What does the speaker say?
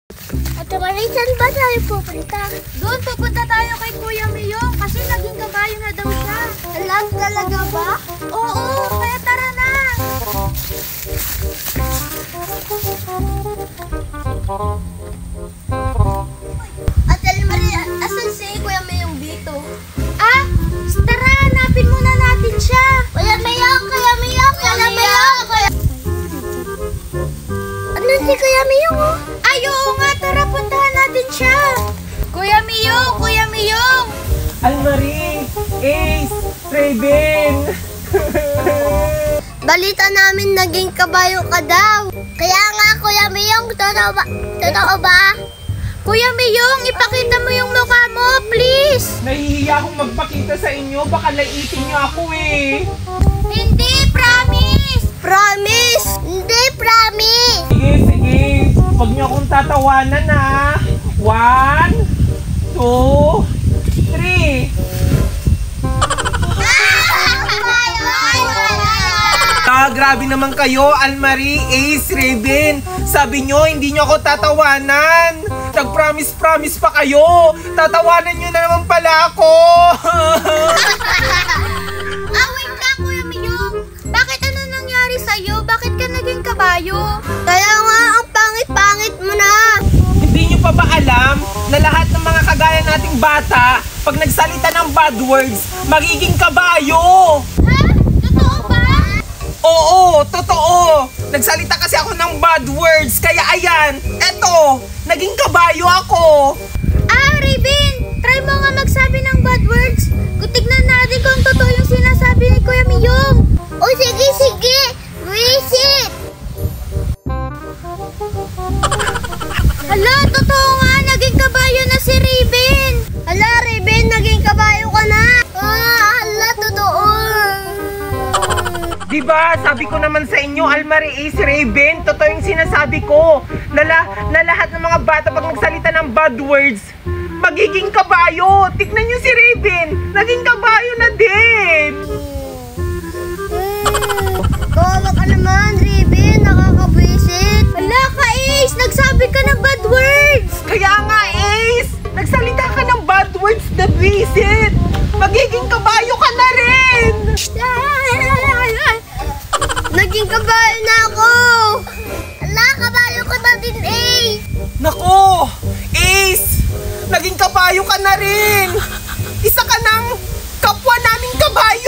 Ate Marie, saan ba tayo pupunta? Doon pupunta tayo kay Kuya Miyong kasi naging kabayo na daw siya. Alam talaga ba? Oo, kaya tara na. Ate Marie, asan si Kuya Miyong dito? Ah, tara, hanapin muna natin siya. Kuya Miyong! Kuya Miyong! Kuya Miyong! Ano si Kuya Miyong? Ay, oo nga, tara, puntahan natin siya. Kuya Miyong! Kuya Miyong! Almarie, Ace, Raven. Balita namin naging kabayo ka daw. Kaya nga, Kuya Miyong, totoo ba? Totoo ba? Kuya Miyong, ipakita mo yung mukha mo, please. Nahihiya akong magpakita sa inyo. Baka laitin niyo ako eh. Hindi, promise. Promise! Hindi, promise! Sige, sige. Huwag niyo akong tatawanan ha. 1, 2, 3. Grabe naman kayo, Almarie, Ace, Raven. Sabi nyo, hindi nyo ako tatawanan. Nag-promise pa kayo. Tatawanan nyo na naman pala ako. Awing ka, Kuya Miyong. Bakit ano nangyari sa'yo? Bakit ka naging kabayo? Kaya nga, ang pangit-pangit mo na. Hindi nyo pa ba alam na lahat ng mga kagaya nating bata, pag nagsalita ng bad words, magiging kabayo? Ha? Totoo ba? Oo, totoo. Nagsalita kasi ako ng bad words, kaya ayan, eto, naging kabayo ako. Ah, Raven! Try mo nga magsabi ng bad words. Tignan natin kung totoo yung sinasabi ni Kuya Miyong. O sige, sige. Visit. Hala, totoo nga. Naging kabayo na si Raven. Hala, Raven, naging kabayo ka na. Hala, totoo. Diba, sabi ko naman sa inyo, Almarie, Ace, Raven, totoo yung sinasabi ko. Na lahat ng mga bata pag nagsalita ng bad words, magiging kabayo. Tignan nyo si Raven, naging kabayo na din. Kawawa ka naman, Raven. Nakakabwisit. Hala ka, Ace. Nagsabi ka ng bad words. Kaya nga, Ace, nagsalita ka ng bad words na visit. Magiging kabayo ka na rin. Naging kabayo na ako. Hala, kabayo ka na din, eh. Nako, Ace, naging kabayo ka na rin. Isa ka ng kapwa naming kabayo.